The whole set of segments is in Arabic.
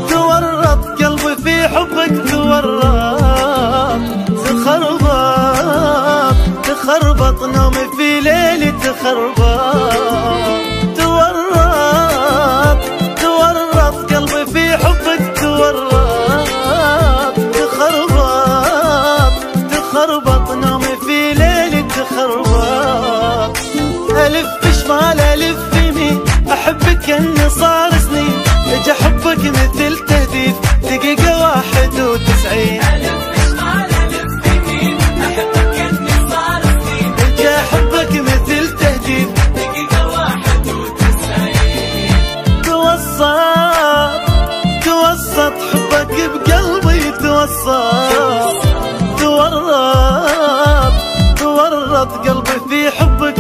تورط قلبي في حبك، تخربط نومي في ليلي، تورط قلبي في حبك، تخربط نومي في ليلي، ألف شمال ألف يمين، أحبك كأني صار سنين، يجي حبك مثل تهديد دقيقة 91. ألف شمال ألف يمين، أحبك كأني صار سنين، يجي حبك مثل تهديد دقيقة 91. توسط حبك بقلبي، تورط قلبي في حبك،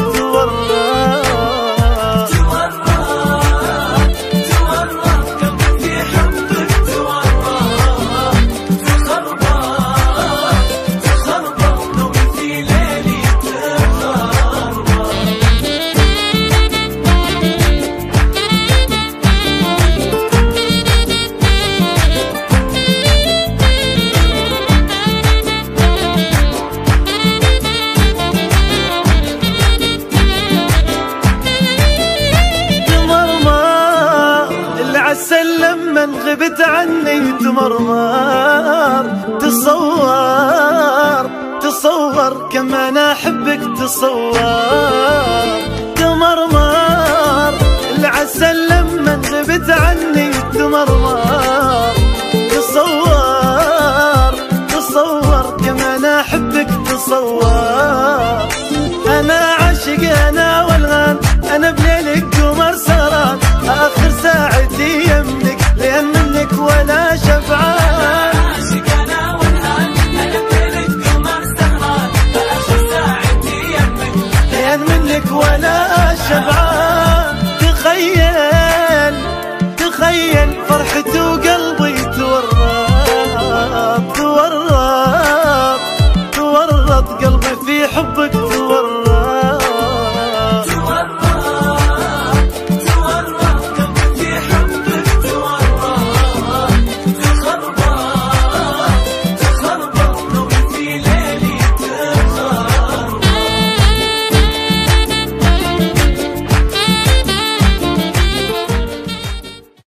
سلم من غبت عني، تمرمر تصور كم انا احبك، تمرمر العسل من غبت عني،